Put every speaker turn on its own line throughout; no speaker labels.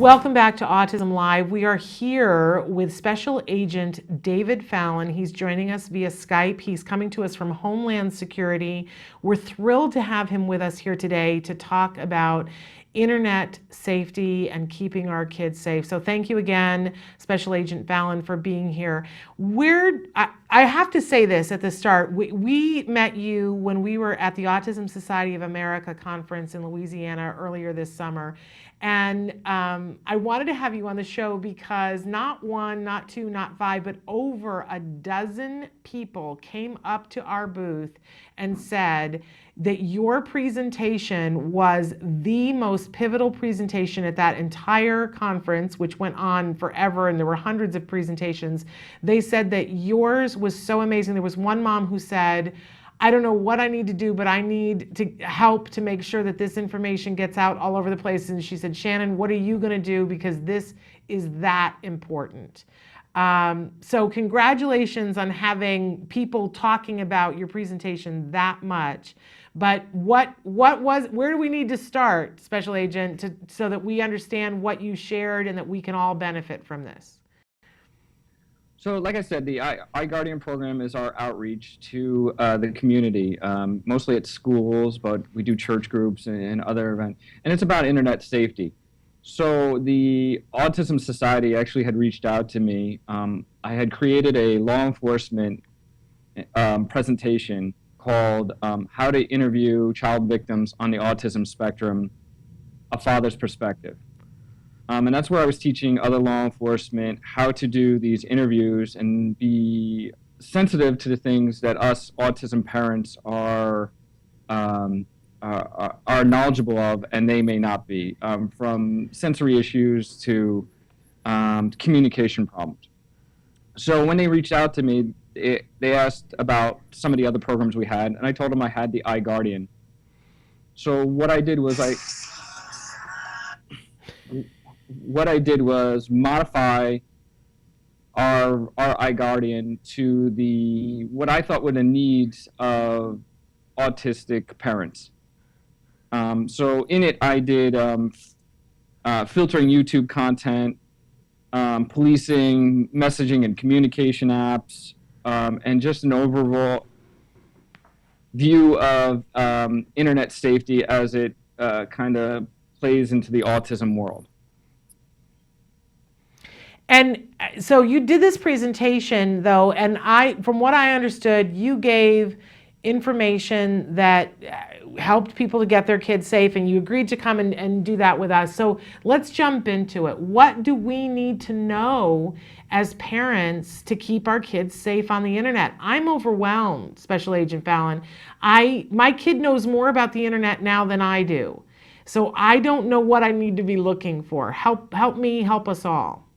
Welcome back to Autism Live. We are here with Special Agent David Fallon. He's joining us via Skype. He's coming to us from Homeland Security. We're thrilled to have him with us here today to talk about internet safety and keeping our kids safe. So thank you again, Special Agent Fallon, for being here. I have to say this at the start. We met you when we were at the Autism Society of America conference in Louisiana earlier this summer. And I wanted to have you on the show because not one, not two, not five, but over a dozen people came up to our booth and said that your presentation was the most pivotal presentation at that entire conference, which went on forever, and there were hundreds of presentations. They said that yours was so amazing. There was one mom who said, I don't know what I need to do, but I need to help to make sure that this information gets out all over the place. And she said, Shannon, what are you going to do? Because this is that important. So congratulations on having people talking about your presentation that much. But where do we need to start, Special Agent, so that we understand what you shared and that we can all benefit from this?
So like I said, the iGuardian program is our outreach to the community, mostly at schools, but we do church groups and other events. And it's about internet safety. So the Autism Society actually had reached out to me. I had created a law enforcement presentation called How to Interview Child Victims on the Autism Spectrum, A Father's Perspective. And that's where I was teaching other law enforcement how to do these interviews and be sensitive to the things that us autism parents are knowledgeable of, and they may not be, from sensory issues to communication problems. So when they reached out to me, they asked about some of the other programs we had, and I told them I had the iGuardian. So what I did was modify our iGuardian to what I thought were the needs of autistic parents. So in it, I did filtering YouTube content, policing, messaging and communication apps, and just an overall view of internet safety as it kind of plays into the autism world.
And so you did this presentation, though, and from what I understood, you gave information that helped people to get their kids safe, and you agreed to come and do that with us. So let's jump into it. What do we need to know as parents to keep our kids safe on the internet? I'm overwhelmed, Special Agent Fallon. My kid knows more about the internet now than I do. So I don't know what I need to be looking for. Help me, help us all.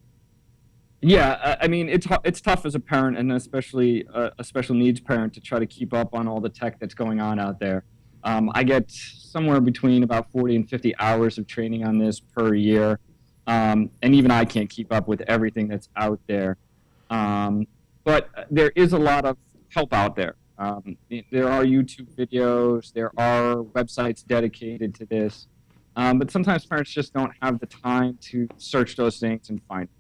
Yeah, I mean, it's tough as a parent, and especially a special needs parent, to try to keep up on all the tech that's going on out there. I get somewhere between about 40 and 50 hours of training on this per year, and even I can't keep up with everything that's out there. But there is a lot of help out there. There are YouTube videos, there are websites dedicated to this, but sometimes parents just don't have the time to search those things and find them.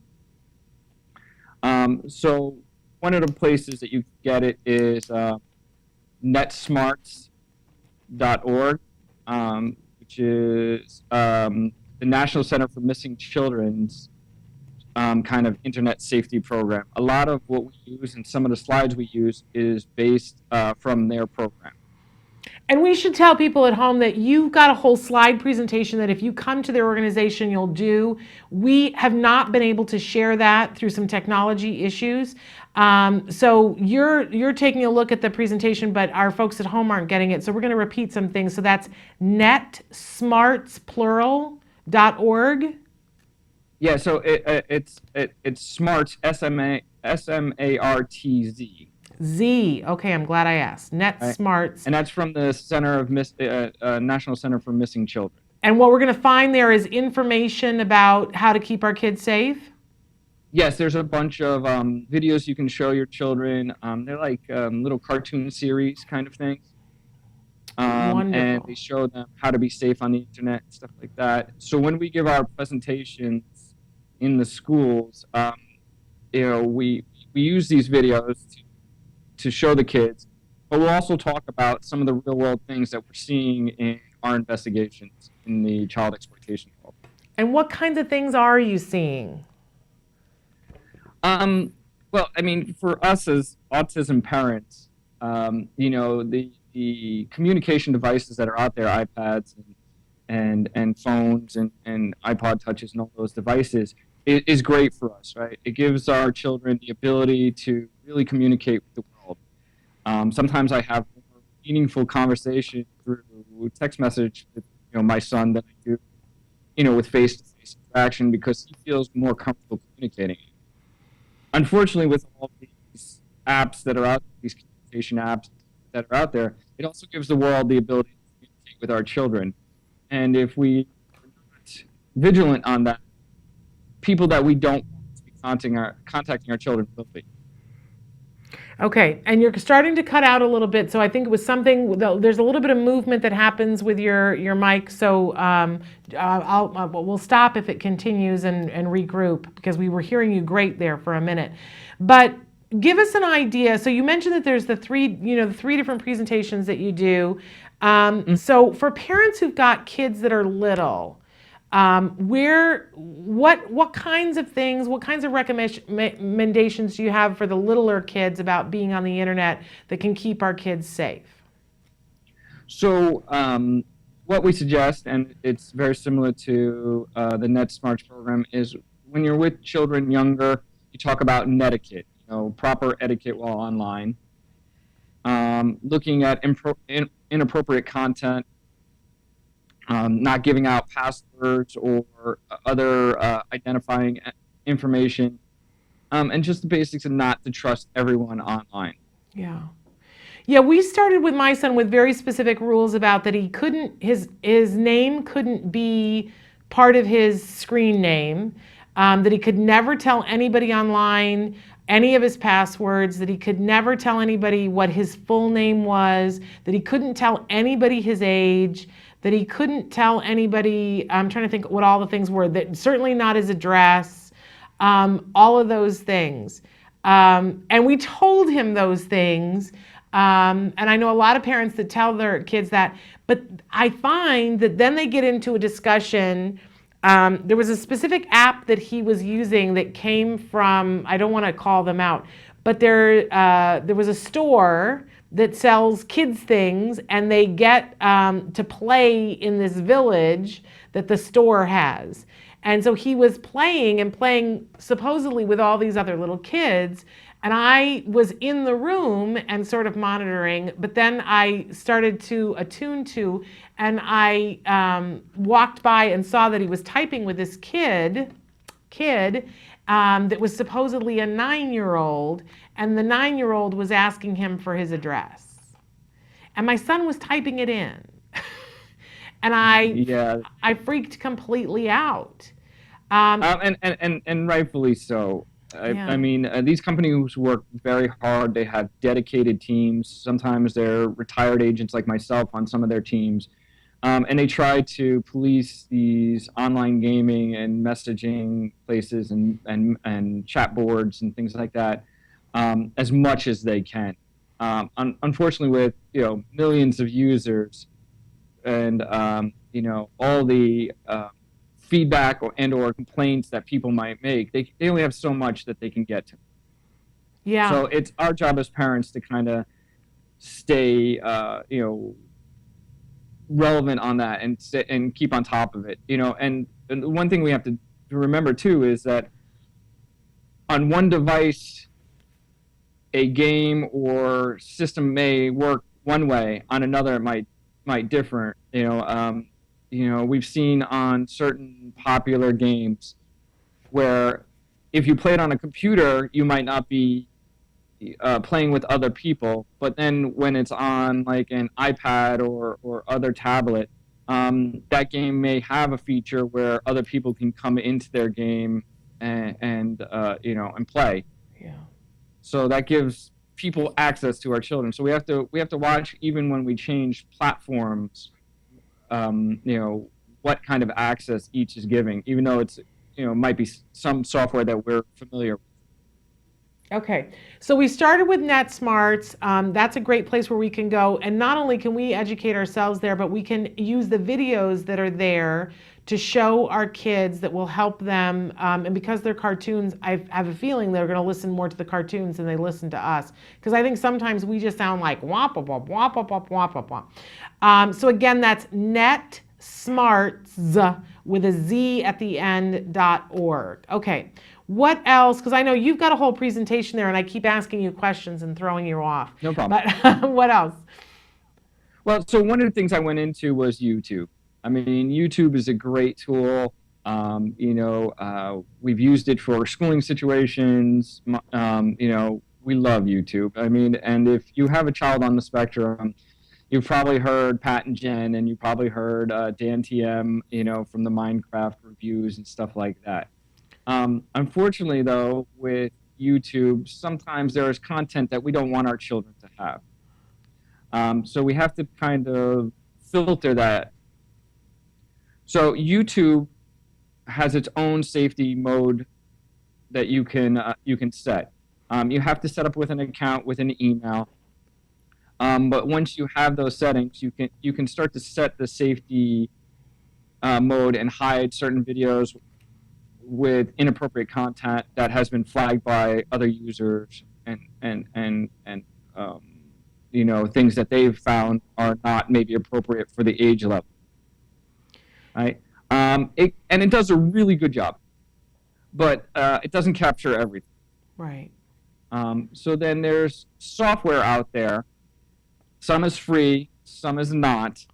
So one of the places that you can get it is netsmarts.org, which is the National Center for Missing Children's kind of internet safety program. A lot of what we use and some of the slides we use is based from their program.
And we should tell people at home that you've got a whole slide presentation that if you come to their organization, you'll do. We have not been able to share that through some technology issues. So you're taking a look at the presentation, but our folks at home aren't getting it. So we're going to repeat some things. So that's netsmartsplural.org.
Yeah, so it's smarts, SMARTZ.
Z. Okay, I'm glad I asked. NetSmarts.
And that's from the National Center for Missing Children.
And what we're going to find there is information about how to keep our kids safe?
Yes, there's a bunch of videos you can show your children. They're like little cartoon series kind of things. And they show them how to be safe on the internet and stuff like that. So when we give our presentations in the schools, we use these videos to show the kids, but we'll also talk about some of the real world things that we're seeing in our investigations in the child exploitation world.
And what kinds of things are you seeing?
Well, I mean, for us as autism parents, the communication devices that are out there, iPads and phones and iPod touches and all those devices is great for us, right? It gives our children the ability to really communicate with the world. Sometimes I have more meaningful conversation through text message with my son than I do, with face-to-face interaction because he feels more comfortable communicating. Unfortunately, with all these apps that are out, these communication apps that are out there, it also gives the world the ability to communicate with our children. And if we are not vigilant on that, people that we don't want to be contacting our children will be.
Okay, and you're starting to cut out a little bit, so I think it was something. There's a little bit of movement that happens with your mic, so we'll stop if it continues and regroup because we were hearing you great there for a minute. But give us an idea. So you mentioned that there's the three different presentations that you do. So for parents who've got kids that are little, what kinds of things, what kinds of recommendations do you have for the littler kids about being on the internet that can keep our kids safe?
So what we suggest, and it's very similar to the Net Smarts program, is when you're with children younger, you talk about netiquette, proper etiquette while online, looking at inappropriate content, not giving out passwords or other identifying information, and just the basics of not to trust everyone online.
Yeah, we started with my son with very specific rules about that he couldn't, his name couldn't be part of his screen name, that he could never tell anybody online any of his passwords, that he could never tell anybody what his full name was, that he couldn't tell anybody his age, that he couldn't tell anybody, I'm trying to think what all the things were, that certainly not his address, all of those things. And we told him those things. And I know a lot of parents that tell their kids that, but I find that then they get into a discussion. There was a specific app that he was using that came from, I don't want to call them out, but there was a store that sells kids things, and they get to play in this village that the store has. And so he was playing supposedly with all these other little kids, and I was in the room and sort of monitoring, but then I started to attune to, and I walked by and saw that he was typing with this kid that was supposedly a 9-year-old, and the 9-year-old was asking him for his address. And my son was typing it in. And I freaked completely out.
And rightfully so. I mean, these companies work very hard. They have dedicated teams. Sometimes they're retired agents like myself on some of their teams. And they try to police these online gaming and messaging places and chat boards and things like that as much as they can. Unfortunately, with millions of users and all the feedback or complaints that people might make, they only have so much that they can get to.
Yeah.
So it's our job as parents to kind of stay relevant on that and keep on top of it. And one thing we have to remember too is that on one device, a game or system may work one way, on another it might differ. We've seen on certain popular games where if you play it on a computer, you might not be playing with other people, but then when it's on like an iPad or other tablet, that game may have a feature where other people can come into their game and play.
Yeah.
So that gives people access to our children. So we have to watch, even when we change platforms, what kind of access each is giving, even though it's might be some software that we're familiar with.
Okay, so we started with NetSmarts. That's a great place where we can go, and not only can we educate ourselves there, but we can use the videos that are there to show our kids that will help them. And because they're cartoons, I have a feeling they're going to listen more to the cartoons than they listen to us. Because I think sometimes we just sound like wop wop wop wop wop wop wop wop. So again, that's NetSmarts with a Z at the end.org. Okay. What else? Because I know you've got a whole presentation there, and I keep asking you questions and throwing you off.
No problem.
But what else?
Well, so one of the things I went into was YouTube. I mean, YouTube is a great tool. We've used it for schooling situations. We love YouTube. I mean, and if you have a child on the spectrum, you've probably heard Pat and Jen, and you probably heard Dan TM, from the Minecraft reviews and stuff like that. Unfortunately, though, with YouTube, sometimes there is content that we don't want our children to have. So we have to kind of filter that. So YouTube has its own safety mode that you can set. You have to set up with an account with an email. But once you have those settings, you can start to set the safety mode and hide certain videos with inappropriate content that has been flagged by other users and things that they've found are not maybe appropriate for the age level. Right? It does a really good job, but it doesn't capture everything.
Right.
So then there's software out there. Some is free, some is not,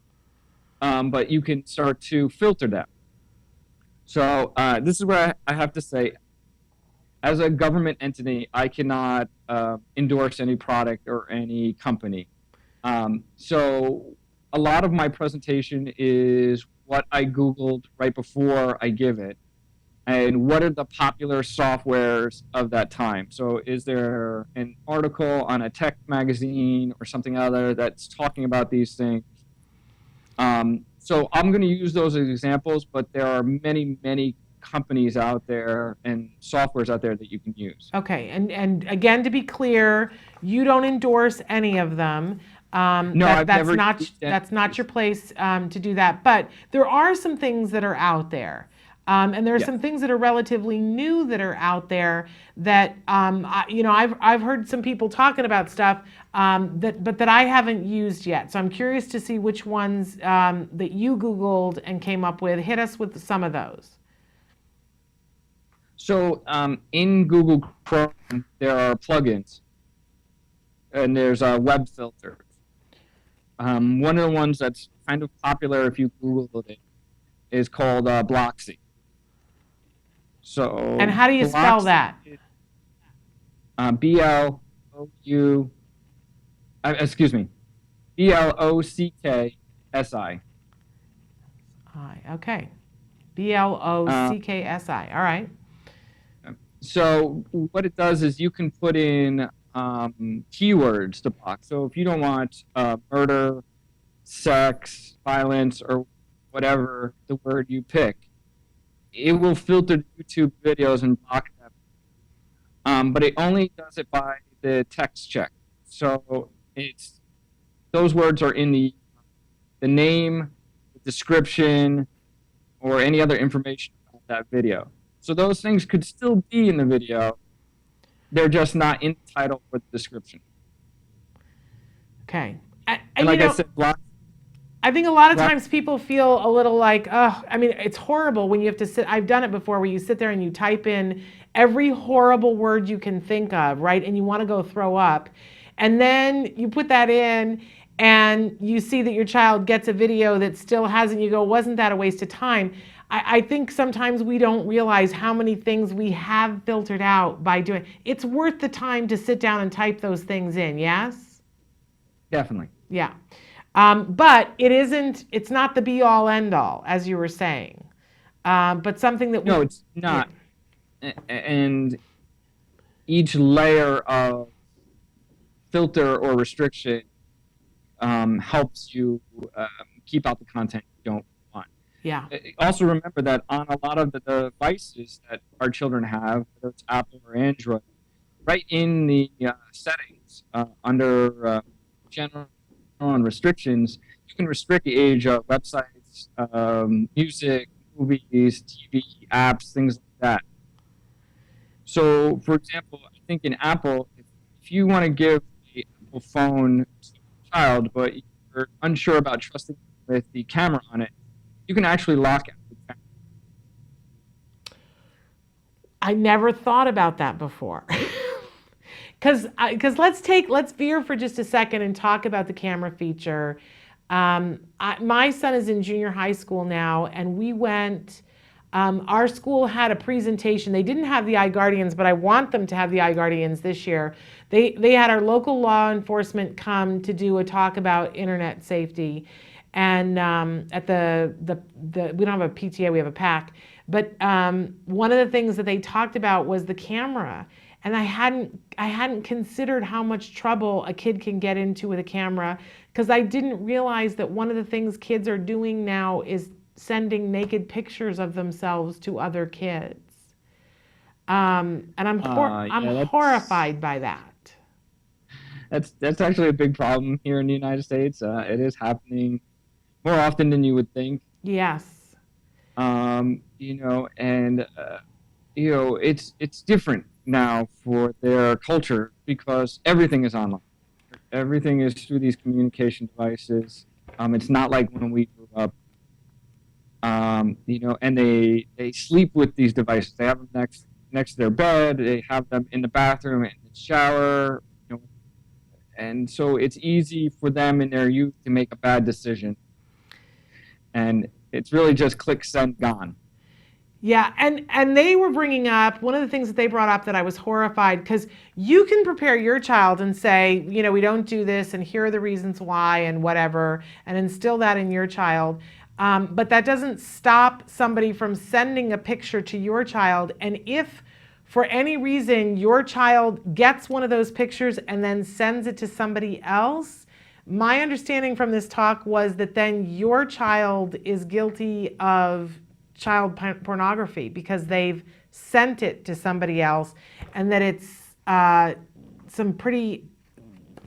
but you can start to filter them. So this is where I have to say, as a government entity, I cannot endorse any product or any company. So a lot of my presentation is what I Googled right before I give it, and what are the popular softwares of that time. So is there an article on a tech magazine or something other that's talking about these things? So I'm going to use those as examples, but there are many, many companies out there and softwares out there that you can use.
Okay, and again, to be clear, you don't endorse any of them.
No, I've never
that's not your place to do that. But there are some things that are out there. And there are some things that are relatively new that are out there that I've heard some people talking about stuff that I haven't used yet. So I'm curious to see which ones that you Googled and came up with. Hit us with some of those.
So in Google Chrome, there are plugins, and there's web filters. One of the ones that's kind of popular if you Google it is called Bloxy. So,
and how do you spell that?
BLOCKSI.
Okay. BLOCKSI. All right.
So what it does is you can put in keywords to block. So if you don't want murder, sex, violence, or whatever the word you pick, it will filter YouTube videos and block them. But it only does it by the text check. So those words are in the name, the description, or any other information about that video. So those things could still be in the video. They're just not in the title or the description.
Okay.
And like I said, block.
I think a lot of times people feel a little like, oh, I mean, it's horrible when you have to sit. I've done it before where you sit there and you type in every horrible word you can think of, right? And you want to go throw up. And then you put that in and you see that your child gets a video that still hasn't, you go, wasn't that a waste of time? I think sometimes we don't realize how many things we have filtered out by doing. It's worth the time to sit down and type those things in, yes?
Definitely.
Yeah. But it's not the be all end all, as you were saying. But something that
No, it's not. Yeah. And each layer of filter or restriction helps you keep out the content you don't want.
Yeah.
Also remember that on a lot of the devices that our children have, whether it's Apple or Android, right in the settings under general and restrictions, you can restrict the age of websites, music, movies, TV, apps, things like that. So, for example, I think in Apple, if you want to give an Apple phone to a child, but you're unsure about trusting with the camera on it, you can actually lock out the camera.
I never thought about that before. Because let's veer for just a second and talk about the camera feature. My son is in junior high school now, and we went. Our school had a presentation. They didn't have the iGuardians, but I want them to have the iGuardians this year. They had our local law enforcement come to do a talk about internet safety, and at the we don't have a PTA, we have a PAC. But one of the things that they talked about was the camera. And I hadn't considered how much trouble a kid can get into with a camera, because I didn't realize that one of the things kids are doing now is sending naked pictures of themselves to other kids. And I'm horrified by that.
That's actually a big problem here in the United States. It is happening more often than you would think.
Yes.
It's different now for their culture because everything is online. Everything is through these communication devices. It's not like when we grew up. And they sleep with these devices. They have them next to their bed. They have them in the bathroom, in the shower. And so it's easy for them in their youth to make a bad decision. And it's really just click, send, gone.
Yeah, and they were bringing up, one of the things that they brought up that I was horrified, because you can prepare your child and say, we don't do this, and here are the reasons why, and whatever, and instill that in your child. But that doesn't stop somebody from sending a picture to your child. And if for any reason your child gets one of those pictures and then sends it to somebody else, my understanding from this talk was that then your child is guilty of child pornography because they've sent it to somebody else, and that it's some pretty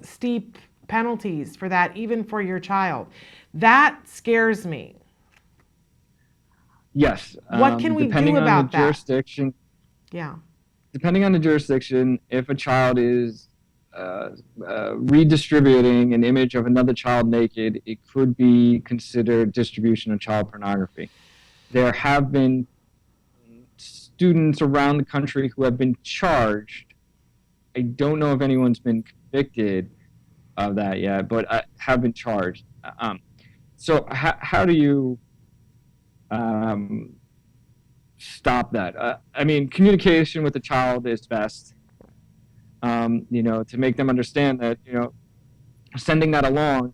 steep penalties for that, even for your child. That scares me.
Yes.
What can we do about that?
Jurisdiction.
Yeah.
Depending on the jurisdiction, if a child is redistributing an image of another child naked, it could be considered distribution of child pornography. There have been students around the country who have been charged. I don't know if anyone's been convicted of that yet, but have been charged. So how do you stop that? Communication with the child is best. To make them understand that, sending that along,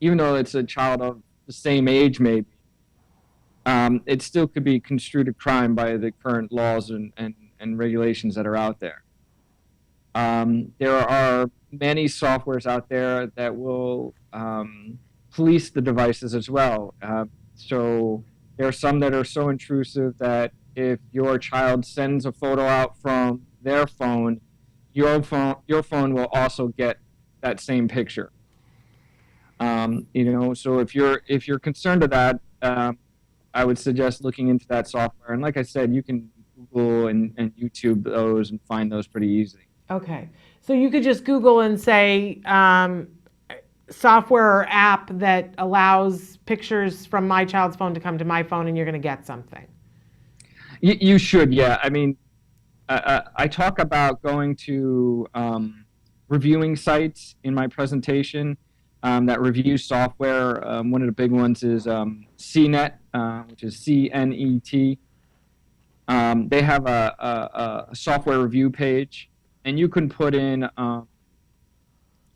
even though it's a child of the same age maybe, it still could be construed a crime by the current laws and regulations that are out there. There are many softwares out there that will police the devices as well. So there are some that are so intrusive that if your child sends a photo out from their phone, your phone will also get that same picture. So if you're concerned of that, I would suggest looking into that software. And like I said, you can Google and YouTube those and find those pretty easily.
Okay. So you could just Google and say software or app that allows pictures from my child's phone to come to my phone, and you're going to get something.
You should, yeah. I talk about going to reviewing sites in my presentation that review software. One of the big ones is CNET, which is CNET. They have a software review page, and you can put in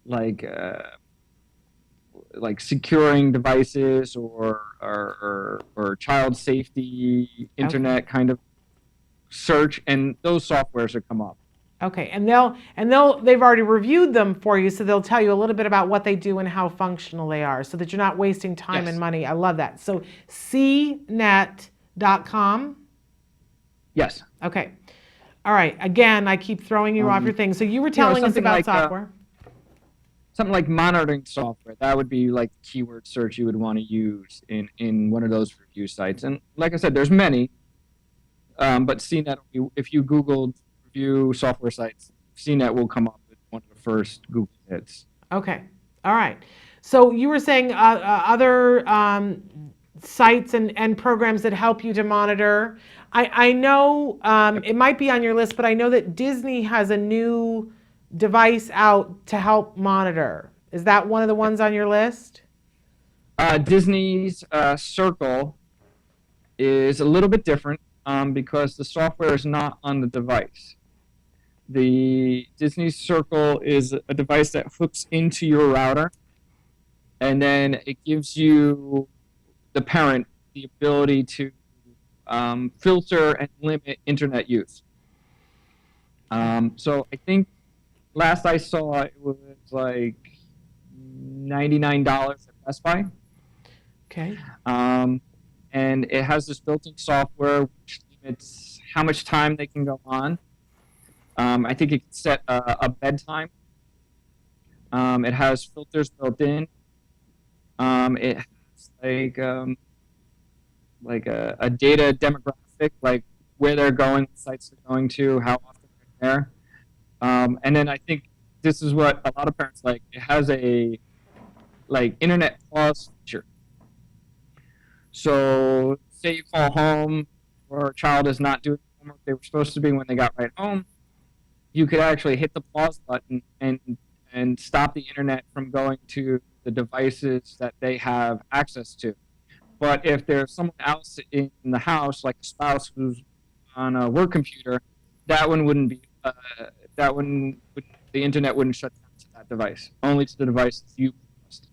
like securing devices or child safety internet kind of search, and those softwares will come up.
Okay, and they've already reviewed them for you, so they'll tell you a little bit about what they do and how functional they are, so that you're not wasting time and money. I love that. So cnet.com.
Yes.
Okay. All right. Again, I keep throwing you off your thing. So you were telling us about software.
Something like monitoring software. That would be like the keyword search you would want to use in one of those review sites. And like I said, there's many. But CNET, if you Googled review software sites, CNET will come up with one of the first Google hits.
Okay. All right. So you were saying other sites and programs that help you to monitor. I know it might be on your list, but I know that Disney has a new device out to help monitor. Is that one of the ones on your list?
Disney's Circle is a little bit different because the software is not on the device. The Disney Circle is a device that hooks into your router, and then it gives you, the parent, the ability to filter and limit internet use. So I think last I saw it was like $99 at Best Buy.
Okay.
And it has this built-in software which limits how much time they can go on. I think it can set a bedtime. It has filters built in. It has like a data demographic, like where they're going, what sites they're going to, how often they're there. And then I think this is what a lot of parents like. It has a internet pause feature. So say you call home or a child is not doing the homework they were supposed to be when they got right home, you could actually hit the pause button and stop the internet from going to the devices that they have access to. But if there's someone else in the house, like a spouse who's on a work computer, that one wouldn't be. The internet wouldn't shut down to that device, only to the devices you pressed.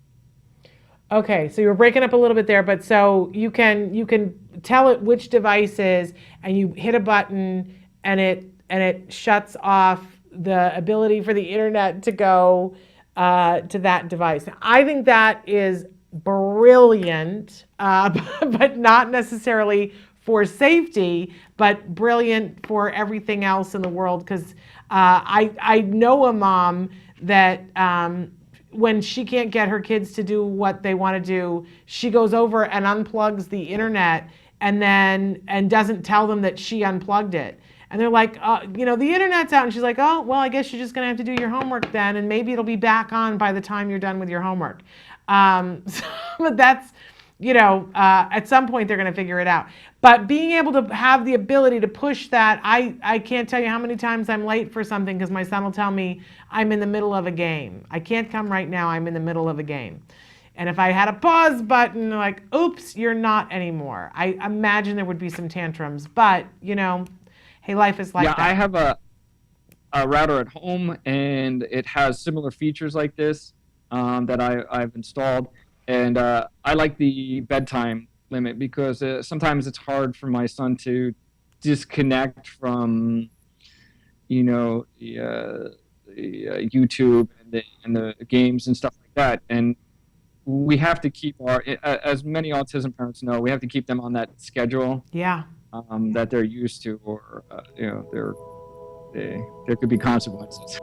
Okay, so you were breaking up a little bit there, but so you can tell it which device is, and you hit a button, and it shuts off the ability for the internet to go to that device. I think that is brilliant, but not necessarily for safety, but brilliant for everything else in the world. Because I know a mom that when she can't get her kids to do what they want to do, she goes over and unplugs the internet and doesn't tell them that she unplugged it. And they're like, the internet's out. And she's like, oh, well, I guess you're just going to have to do your homework then. And maybe it'll be back on by the time you're done with your homework. But that's, at some point they're going to figure it out. But being able to have the ability to push that, I can't tell you how many times I'm late for something because my son will tell me I'm in the middle of a game. I can't come right now. I'm in the middle of a game. And if I had a pause button, like, oops, you're not anymore. I imagine there would be some tantrums. But, hey, life is like that.
Yeah, I have a router at home, and it has similar features like this that I've installed. And I like the bedtime limit because sometimes it's hard for my son to disconnect from, the YouTube and the games and stuff like that. And we have to keep as many autism parents know, we have to keep them on that schedule.
Yeah.
That they're used to, or there could be consequences.